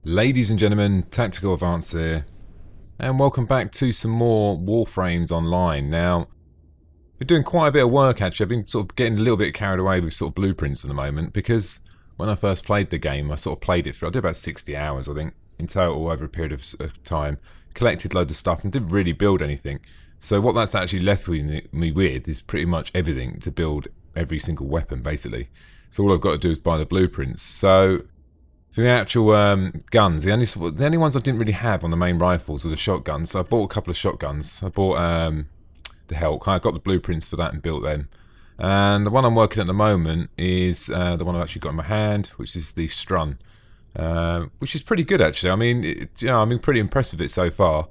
Ladies and gentlemen, Tactical Advance here, and welcome back to some more Warframes online. Now, we're doing quite a bit of work actually. I've been sort of getting a little bit carried away with sort of blueprints at the moment, because when I first played the game, I sort of played it for, I did about 60 hours I think, in total over a period of time. Collected loads of stuff and didn't really build anything. So what that's actually left me with is pretty much everything to build every single weapon basically. So all I've got to do is buy the blueprints. So for the actual guns, the only ones I didn't really have on the main rifles were the shotguns. So I bought a couple of shotguns. I bought the Helk. I got the blueprints for that and built them. And the one I'm working at the moment is the one I've actually got in my hand, which is the Strun, which is pretty good actually. I mean, I've been pretty impressed with it so far.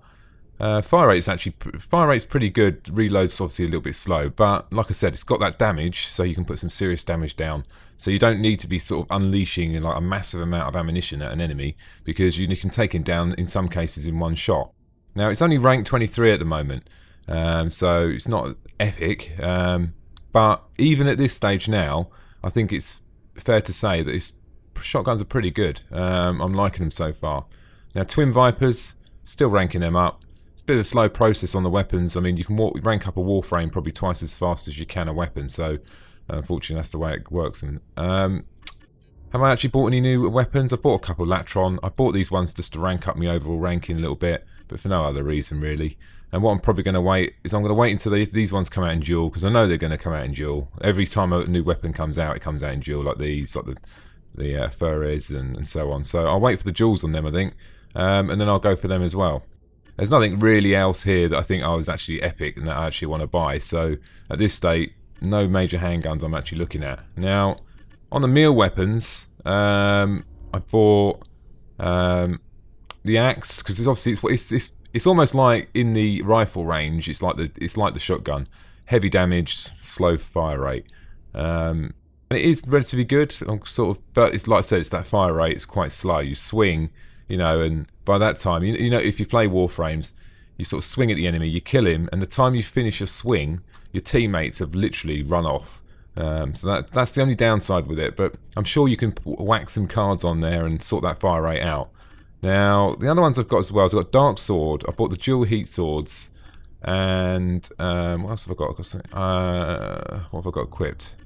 Fire rate's pretty good. Reload's obviously a little bit slow, but like I said, it's got that damage, so you can put some serious damage down. So you don't need to be sort of unleashing like a massive amount of ammunition at an enemy, because you can take him down in some cases in one shot. Now it's only rank 23 at the moment, so it's not epic. But even at this stage now, I think it's fair to say that his shotguns are pretty good. I'm liking them so far. Now Twin Vipers, still ranking them up. Bit of a slow process on the weapons. I mean, you can rank up a Warframe probably twice as fast as you can a weapon, so unfortunately that's the way it works. And have I actually bought any new weapons? I bought a couple of Latron. I bought these ones just to rank up my overall ranking a little bit, but for no other reason really. And what I'm probably going to wait is I'm going to wait until these ones come out in duel, because I know they're going to come out in duel. Every time a new weapon comes out, it comes out in duel, like these, like the Furries and so on. So I'll wait for the duels on them, I think, and then I'll go for them as well. There's nothing really else here that I think I was actually epic and that I actually want to buy. So at this state, no major handguns I'm actually looking at. Now, on the meal weapons, I bought the axe, because it's obviously it's almost like in the rifle range. It's like the shotgun, heavy damage, slow fire rate. And it is relatively good, but it's like I said, it's that fire rate. It's quite slow. You swing, and by that time, if you play Warframes, you sort of swing at the enemy, you kill him, and the time you finish your swing, your teammates have literally run off. So that's the only downside with it, but I'm sure you can whack some cards on there and sort that fire rate out. Now, the other ones I've got as well, I've got Dark Sword, I bought the dual heat swords, and what else have I got? What have I got equipped?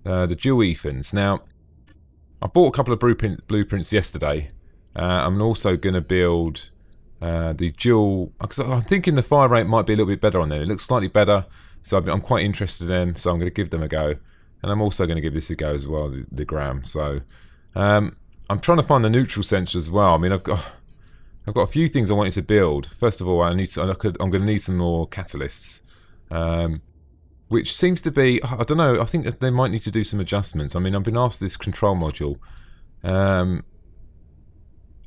The dual Ethans. Now, I bought a couple of blueprints yesterday. I'm also going to build the dual, because I'm thinking the fire rate might be a little bit better on there. It looks slightly better, so I'm quite interested in them, so I'm going to give them a go. And I'm also going to give this a go as well, the Gram. So I'm trying to find the neutral sensor as well. I mean, I've got a few things I wanted to build. First of all, I'm going to need some more catalysts, which seems to be, I don't know, I think that they might need to do some adjustments. I mean, I've been asked this control module.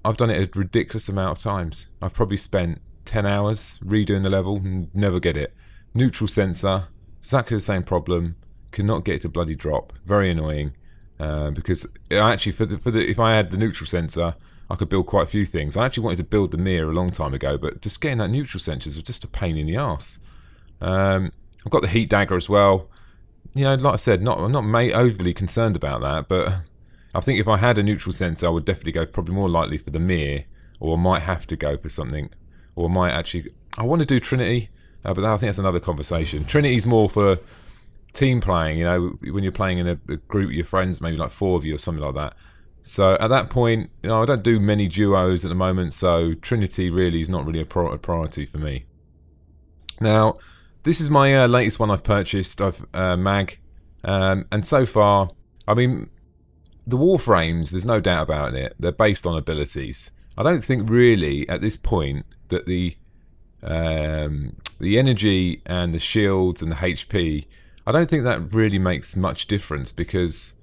I've done it a ridiculous amount of times. I've probably spent 10 hours redoing the level and never get it. Neutral sensor, exactly the same problem. Cannot get it to bloody drop. Very annoying. Because actually, if I had the neutral sensor, I could build quite a few things. I actually wanted to build the mirror a long time ago, but just getting that neutral sensor was just a pain in the arse. I've got the heat dagger as well. Like I said, I'm not overly concerned about that, but I think if I had a neutral sensor, I would definitely go probably more likely for the mirror, or I might have to go for something, or I want to do Trinity, but I think that's another conversation. Trinity's more for team playing, when you're playing in a group with your friends, maybe like 4 of you or something like that. So at that point, I don't do many duos at the moment, so Trinity really is not really a priority for me. Now, this is my latest one I've purchased. Mag, and so far, I mean, the Warframes, there's no doubt about it, they're based on abilities. I don't think really at this point that the energy and the shields and the HP, I don't think that really makes much difference, because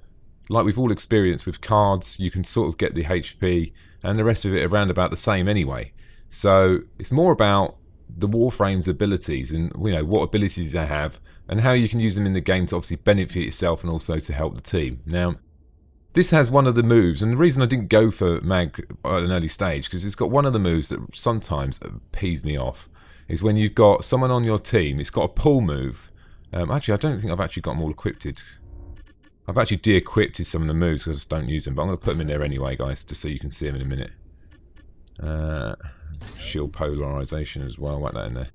like we've all experienced with cards, you can sort of get the HP and the rest of it around about the same anyway. So it's more about the Warframe's abilities and what abilities they have and how you can use them in the game to obviously benefit yourself and also to help the team. Now, this has one of the moves, and the reason I didn't go for Mag at an early stage, because it's got one of the moves that sometimes pees me off, is when you've got someone on your team, it's got a pull move. Actually, I don't think I've actually got them all equipped. I've actually de-equipped some of the moves because I just don't use them, but I'm going to put them in there anyway, guys, just so you can see them in a minute. Shield polarization as well, whack that in there.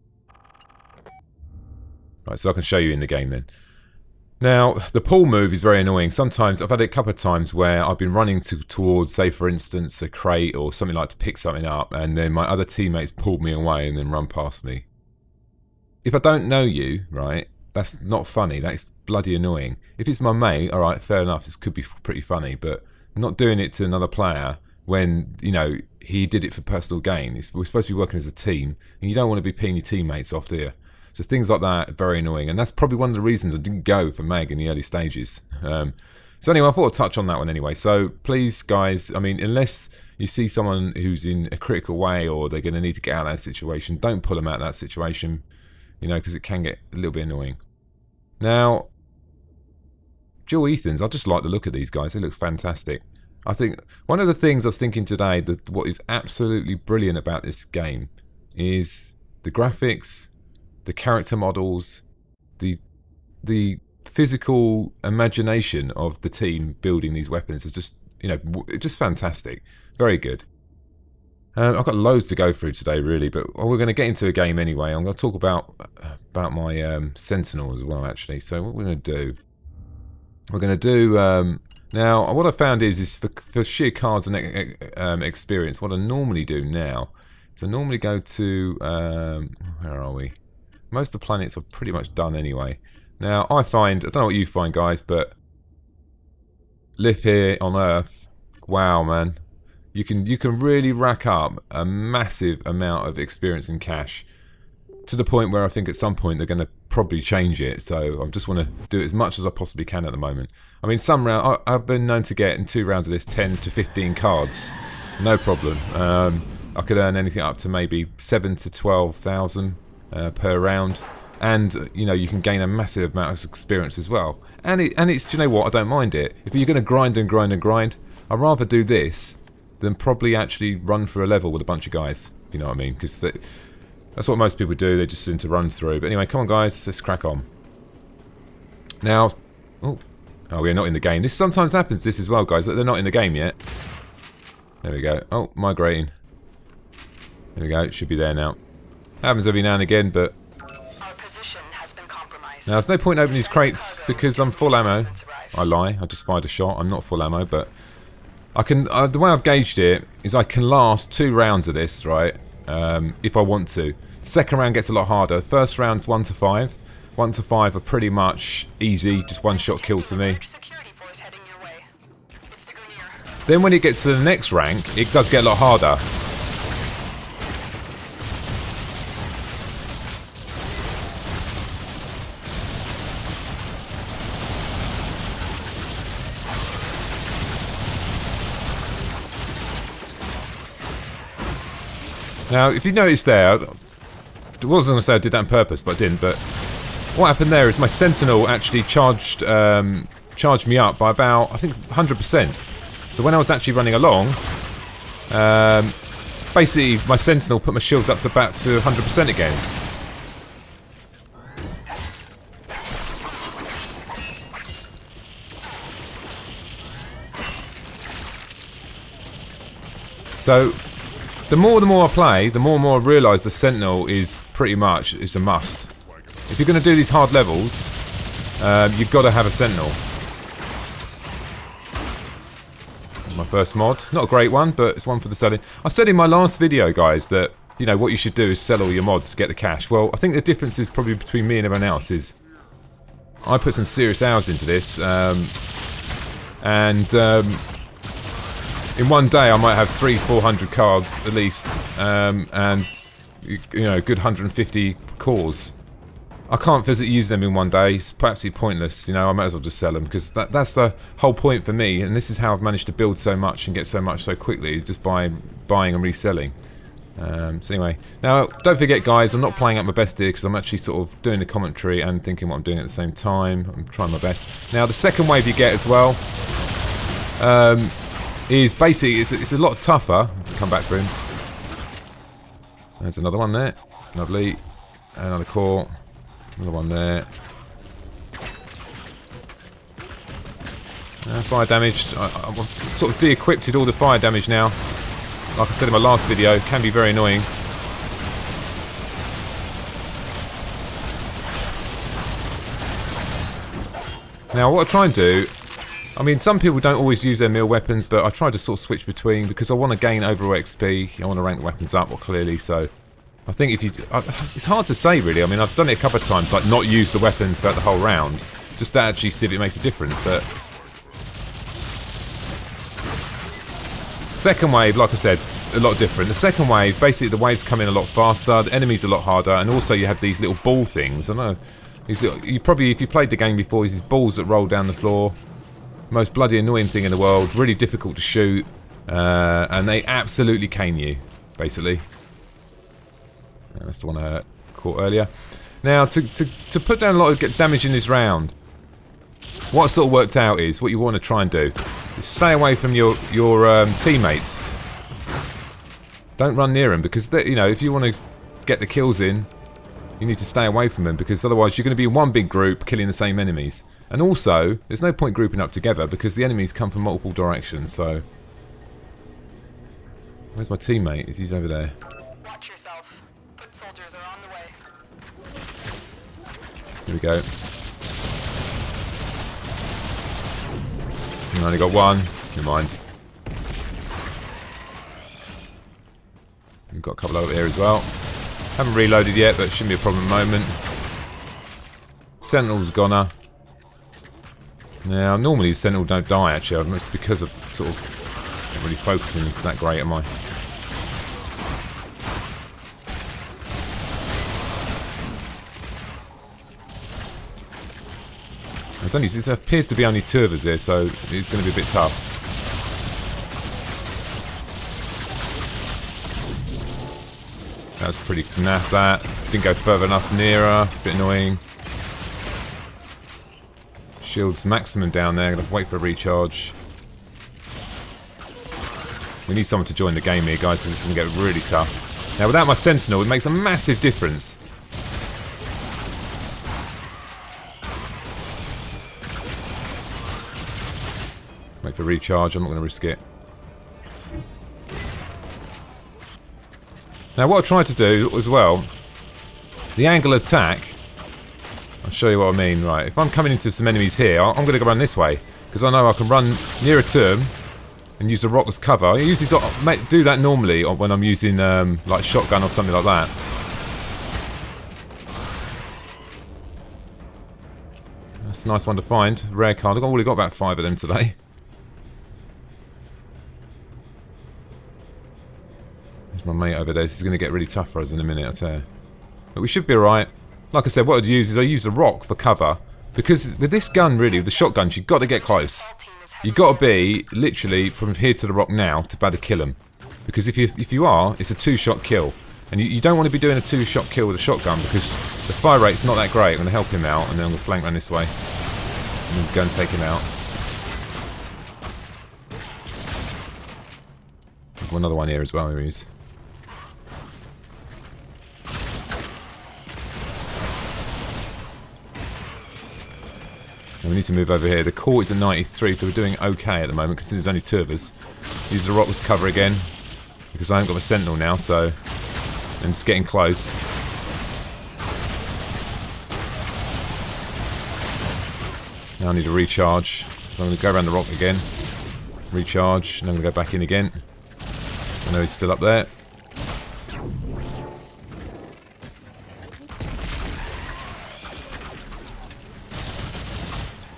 Right, so I can show you in the game then. Now, the pull move is very annoying. Sometimes, I've had it a couple of times where I've been running towards, say for instance, a crate or something like to pick something up, and then my other teammates pulled me away and then run past me. If I don't know you, right, that's not funny, that's bloody annoying. If it's my mate, alright, fair enough, this could be pretty funny, but not doing it to another player when, you know, he did it for personal gain. We're supposed to be working as a team, and you don't want to be peeing your teammates off, do you? So things like that are very annoying, and that's probably one of the reasons I didn't go for Meg in the early stages. So anyway, I thought I'd touch on that one anyway. So please, guys, I mean, unless you see someone who's in a critical way or they're going to need to get out of that situation, don't pull them out of that situation, you know, because it can get a little bit annoying. Now, dual Ethans, I just like the look of these guys. They look fantastic. I think one of the things I was thinking today, that what is absolutely brilliant about this game is the graphics, the character models, the physical imagination of the team building these weapons is just, you know, just fantastic. Very good. I've got loads to go through today, really, but we're going to get into a game anyway. I'm going to talk about my Sentinel as well, actually. So what we're going to do, now what I found is for sheer cards and experience, what I normally do now is I normally go to, where are we? Most of the planets I've pretty much done anyway. Now I find, I don't know what you find, guys, but live here on Earth, wow, man. You can really rack up a massive amount of experience and cash to the point where I think at some point they're going to probably change it. So I just want to do as much as I possibly can at the moment. I mean, some round I've been known to get in 2 rounds of this 10 to 15 cards, no problem. I could earn anything up to maybe 7 to 12,000 per round, and you know, you can gain a massive amount of experience as well. And it's, you know what, I don't mind it. If you're going to grind and grind and grind, I'd rather do this than probably actually run for a level with a bunch of guys, if you know what I mean, because that's what most people do. They just seem to run through. But anyway, come on, guys, let's crack on. Now, oh, we're not in the game. This sometimes happens, this as well, guys. They're not in the game yet. There we go. Oh, migrating. There we go. It should be there now. Happens every now and again, but our position has been compromised. now there's no point opening these crates because I'm full ammo. I lie. I just fired a shot. I'm not full ammo, but I can. The way I've gauged it is I can last 2 rounds of this, right? If I want to. The second round gets a lot harder. First round's 1 to 5. 1 to 5 are pretty much easy, just one-shot kills for me. Then when it gets to the next rank, it does get a lot harder. Now, if you notice there, I wasn't going to say I did that on purpose, but I didn't. But what happened there is my Sentinel actually charged me up by about, I think, 100%. So when I was actually running along, basically my Sentinel put my shields up to about to 100% again. So the more I play, the more I realise the Sentinel is pretty much a must. If you're going to do these hard levels, you've got to have a Sentinel. My first mod, not a great one, but it's one for the selling. I said in my last video, guys, that you know what you should do is sell all your mods to get the cash. Well, I think the difference is probably between me and everyone else is I put some serious hours into this, in one day I might have 300-400 cards at least, and you know, a good 150 cores. I can't physically use them in one day. It's absolutely pointless. You know, I might as well just sell them because that's the whole point for me. And this is how I've managed to build so much and get so much so quickly, is just by buying and reselling. So anyway, now don't forget, guys, I'm not playing at my best here because I'm actually sort of doing the commentary and thinking what I'm doing at the same time. I'm trying my best. Now the second wave you get as well is basically it's a lot tougher. Come back for him. There's another one there. Lovely. Another core. Another one there. Fire damage. I've sort of de-equipped all the fire damage now. Like I said in my last video, can be very annoying. Now what I try and do, I mean some people don't always use their melee weapons, but I try to sort of switch between because I want to gain overall XP, I want to rank the weapons up clearly, so I think if you... it's hard to say really, I mean I've done it a couple of times, like not use the weapons throughout the whole round, just to actually see if it makes a difference, but... Second wave, like I said, a lot different. The second wave, basically the waves come in a lot faster, the enemies a lot harder, and also you have these little ball things, I don't know... You've probably, if you played the game before, these balls that roll down the floor. Most bloody annoying thing in the world. Really difficult to shoot. And they absolutely cane you, basically. That's the one I caught earlier. Now, to put down a lot of damage in this round, what I sort of worked out is, what you want to try and do, is stay away from your teammates. Don't run near them, because, you know, if you want to get the kills in, you need to stay away from them, because otherwise you're going to be in one big group killing the same enemies. And also, there's no point grouping up together because the enemies come from multiple directions, so... Where's my teammate? He's over there. Watch yourself. Foot soldiers are on the way. Here we go. I only got one. Never mind. We've got a couple over here as well. Haven't reloaded yet, but it shouldn't be a problem at the moment. Sentinel's goner. Now, normally the Sentinel don't die, actually. It's because of sort of not really focusing that great, am I? It appears to be only two of us here, so it's going to be a bit tough. That was pretty naff, that. Didn't go further enough nearer. A bit annoying. Shield's maximum down there. Gonna have to wait for a recharge. We need someone to join the game here, guys, because this is going to get really tough. Now, without my Sentinel, it makes a massive difference. Wait for recharge. I'm not going to risk it. Now what I tried to do as well, the angle of attack, I'll show you what I mean. Right, if I'm coming into some enemies here, I'm going to go run this way, because I know I can run nearer to them and use the rock as cover. I usually sort of do that normally when I'm using like shotgun or something like that. That's a nice one to find, rare card. I've already got about 5 of them today. My mate over there. This is going to get really tough for us in a minute, I tell you. But we should be alright. Like I said, what I'd use is I use a rock for cover. Because with this gun, really, with the shotguns, you've got to get close. You've got to be, literally, from here to the rock now to be able to kill them. Because if you are, it's a 2-shot kill. And you don't want to be doing a 2-shot kill with a shotgun, because the fire rate's not that great. I'm going to help him out, and then I'm going to flank around this way. And then go and take him out. There's another one here as well, here he is. And we need to move over here. The core is at 93, so we're doing okay at the moment because there's only 2 of us. Use the rockless cover again because I haven't got my Sentinel now, so I'm just getting close. Now I need a recharge. So I'm going to go around the rock again. Recharge, and I'm going to go back in again. I know he's still up there.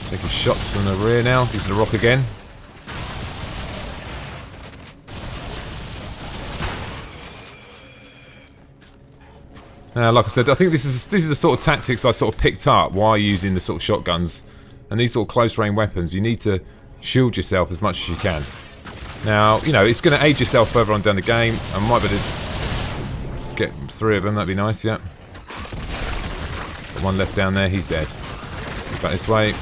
Taking shots from the rear now. Using the rock again. Now, like I said, I think this is the sort of tactics I sort of picked up while using the sort of shotguns and these sort of close range weapons. You need to shield yourself as much as you can. Now, you know, it's going to aid yourself further on down the game. I might be able to get 3 of them. That'd be nice. Yeah. Got one left down there. He's dead. Go back this way.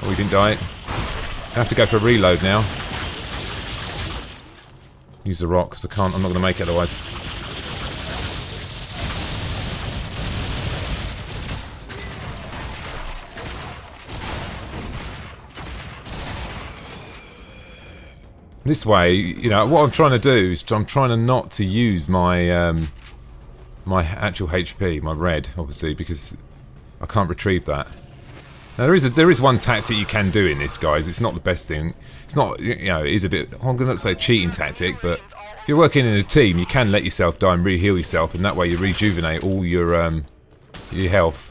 Oh, he didn't die. I have to go for a reload now. Use the rock because I'm not going to make it otherwise. This way, you know, what I'm trying to do is I'm trying to not to use my my actual HP, my red, obviously, because I can't retrieve that. Now there is one tactic you can do in this, guys. It's not the best thing. It's not, you know, it is a bit, I'm going to say a cheating tactic, but if you're working in a team, you can let yourself die and re-heal yourself, and that way you rejuvenate all your health.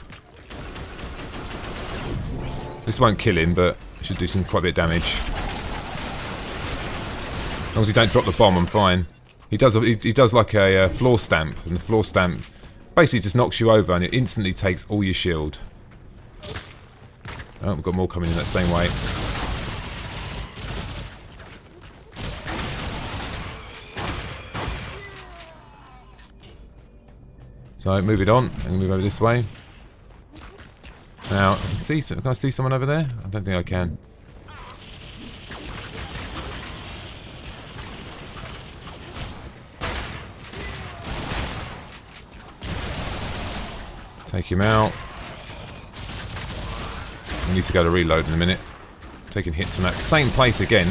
This won't kill him, but it should do some quite a bit of damage. As long as he don't drop the bomb, I'm fine. He does like a floor stamp, and the floor stamp basically just knocks you over, and it instantly takes all your shield. Oh, we've got more coming in that same way. So move it on and move over this way. Now, can I see someone over there? I don't think I can. Take him out. I need to go to reload in a minute. Taking hits from that same place again.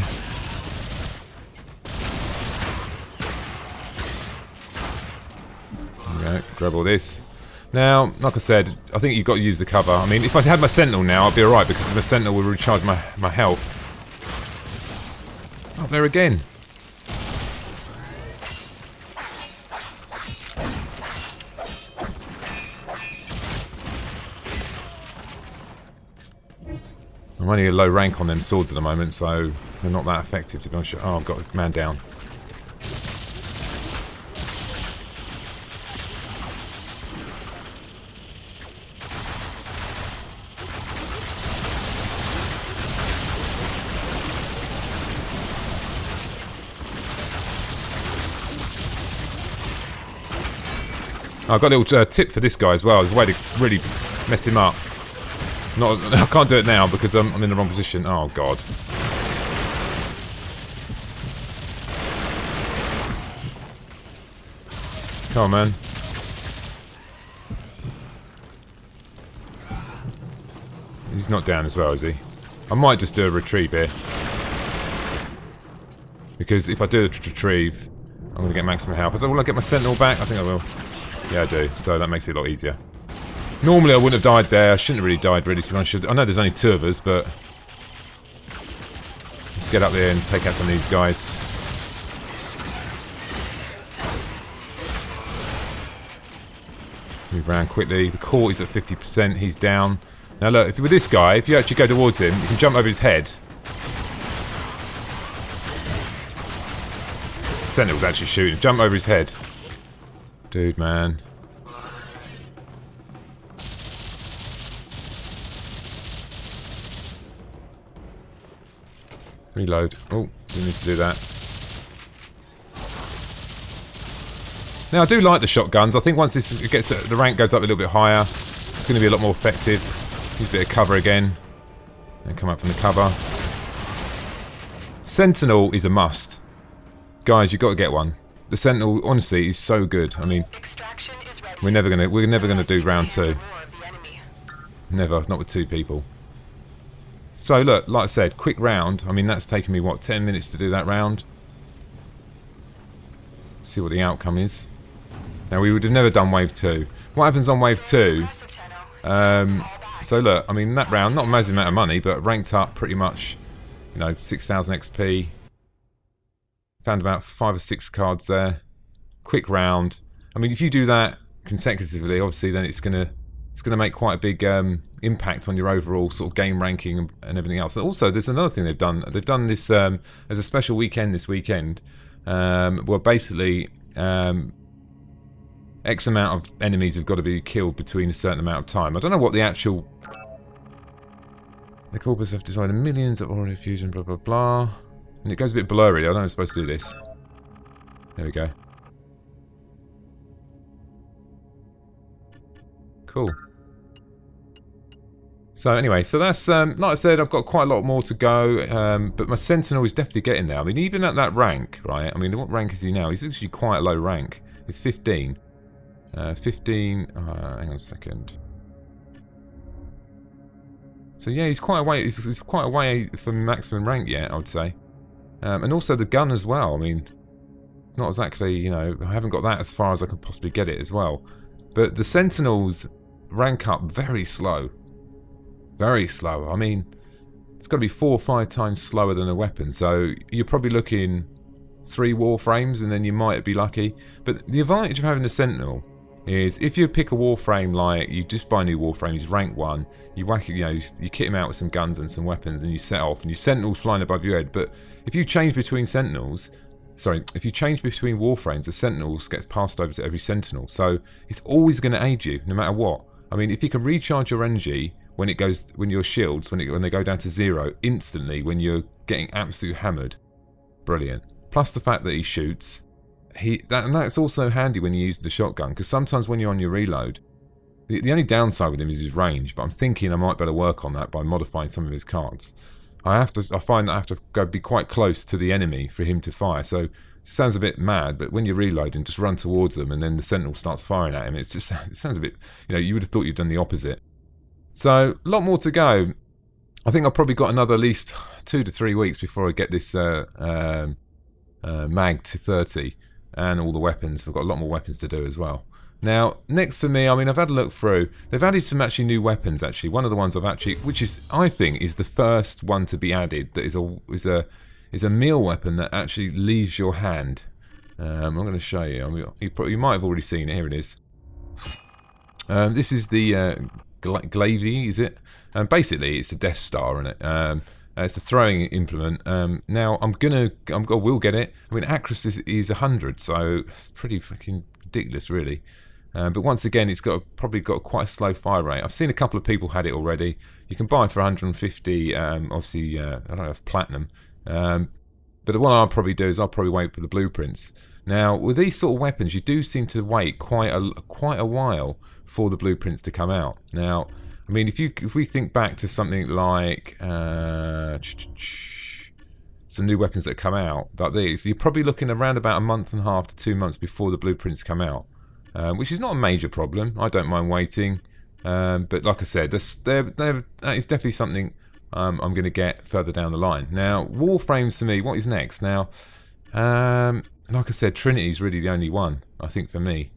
There we go, grab all this. Now, like I said, I think you've got to use the cover. I mean, if I had my Sentinel now, I'd be alright, because my Sentinel will recharge my health. Up there again. I'm only a low rank on them swords at the moment, so they're not that effective, to be honest. Oh, I've got a man down. I've got a little tip for this guy as well. There's a way to really mess him up. I can't do it now because I'm in the wrong position. Oh god. Come on, man. He's not down as well, is he? I might just do a retrieve here. Because if I do a retrieve, I'm going to get maximum health. Will I get my Sentinel back? I think I will. Yeah, I do. So that makes it a lot easier. Normally I wouldn't have died there. I shouldn't have really died, really, to be honest. I know there's only two of us, but let's get up there and take out some of these guys. Move around quickly. The court is at 50%. He's down. Now look, if you're with this guy, if you actually go towards him, you can jump over his head. Sentinel's actually shooting. Jump over his head. Dude, man. Reload. Oh, didn't need to do that. Now I do like the shotguns. I think once this gets the rank goes up a little bit higher, it's going to be a lot more effective. Use a bit of cover again, and come up from the cover. Sentinel is a must, guys. You've got to get one. The Sentinel, honestly, is so good. I mean, we're never gonna do round two. Never, not with two people. So look, like I said, quick round. I mean, that's taken me, what, 10 minutes to do that round? See what the outcome is. Now, we would have never done wave 2. What happens on wave 2? So look, I mean, that round, not a massive amount of money, but ranked up pretty much, you know, 6,000 XP. Found about 5 or 6 cards there. Quick round. I mean, if you do that consecutively, obviously, then it's gonna make quite a big impact on your overall sort of game ranking and everything else. And also, there's another thing they've done. They've done this as a special weekend this weekend. Where basically X amount of enemies have got to be killed between a certain amount of time. I don't know what the actual... The corpus have destroyed millions of aura fusion, blah blah blah. And it goes a bit blurry. I don't know if I'm supposed to do this. There we go. Cool. So anyway, so that's, like I said, I've got quite a lot more to go, but my Sentinel is definitely getting there. I mean, even at that rank, right, I mean, what rank is he now? He's actually quite a low rank. He's 15. 15, hang on a second. So yeah, he's quite a way, he's quite a way from maximum rank yet, I would say. And also the gun as well. I mean, not exactly, you know, I haven't got that as far as I could possibly get it as well. But the Sentinels rank up very slow. Very slow. I mean, it's got to be 4 or 5 times slower than a weapon. So you're probably looking 3 Warframes and then you might be lucky. But the advantage of having the Sentinel is if you pick a Warframe, like you just buy a new Warframe, he's rank 1, you whack it, you know, you kit him out with some guns and some weapons and you set off and your Sentinel's flying above your head. But if you change between Sentinels, if you change between Warframes, the Sentinels gets passed over to every Sentinel. So it's always going to aid you, no matter what. I mean, if you can recharge your energy when your shields, when they go down to 0, instantly when you're getting absolutely hammered, brilliant. Plus the fact that he shoots, and that's also handy when you use the shotgun, because sometimes when you're on your reload, the only downside with him is his range. But I'm thinking I might better work on that by modifying some of his cards. I find that I have to go be quite close to the enemy for him to fire. So it sounds a bit mad, but when you're reloading, just run towards them, and then the Sentinel starts firing at him. It sounds a bit, you know, you would have thought you'd done the opposite. So a lot more to go. I think I've probably got another at least 2 to 3 weeks before I get this mag to 30 and all the weapons. We've got a lot more weapons to do as well. Now, next to me, I mean, I've had a look through. They've added some actually new weapons. Actually, one of the ones which is I think is the first one to be added. That is a meal weapon that actually leaves your hand. I'm going to show you. I mean, you might have already seen it. Here it is. This is the glaive, is it? Basically, it's the Death Star in it. It's the throwing implement. Now, I will get it. I mean, accuracy is 100, so it's pretty fucking ridiculous, really. But once again, it's probably got quite a slow fire rate. I've seen a couple of people had it already. You can buy it for 150. Obviously, I don't know if platinum. But what I'll probably do is I'll probably wait for the blueprints. Now, with these sort of weapons, you do seem to wait quite a while for the blueprints to come out. Now, I mean, if we think back to something like some new weapons that come out like these, you're probably looking around about a month and a half to 2 months before the blueprints come out, which is not a major problem. I don't mind waiting, but like I said, that is definitely something I'm going to get further down the line. Now, Warframes to me, what is next? Now, like I said, Trinity is really the only one, I think, for me.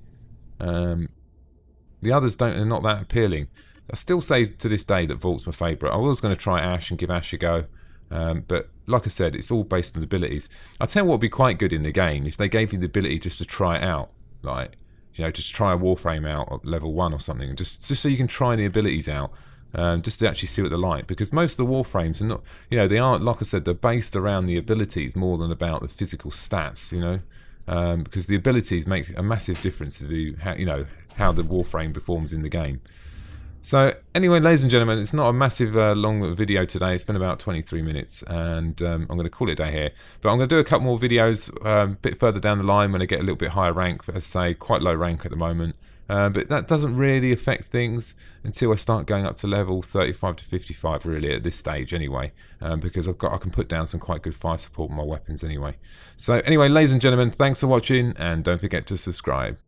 The others are not that appealing. I still say to this day that Vault's my favourite. I was going to try Ash and give Ash a go, but like I said, it's all based on abilities. I'll tell you what would be quite good in the game if they gave you the ability just to try it out, like, you know, just try a Warframe out at level 1 or something, and just so you can try the abilities out, just to actually see what they're like. Because most of the Warframes are not, you know, they aren't, like I said, they're based around the abilities more than about the physical stats, you know, because the abilities make a massive difference to how the Warframe performs in the game. So anyway, ladies and gentlemen, it's not a massive long video today. It's been about 23 minutes, and I'm going to call it a day here. But I'm going to do a couple more videos a bit further down the line when I get a little bit higher rank. But as I say, quite low rank at the moment. But that doesn't really affect things until I start going up to level 35 to 55, really, at this stage anyway, because I can put down some quite good fire support with my weapons anyway. So anyway, ladies and gentlemen, thanks for watching, and don't forget to subscribe.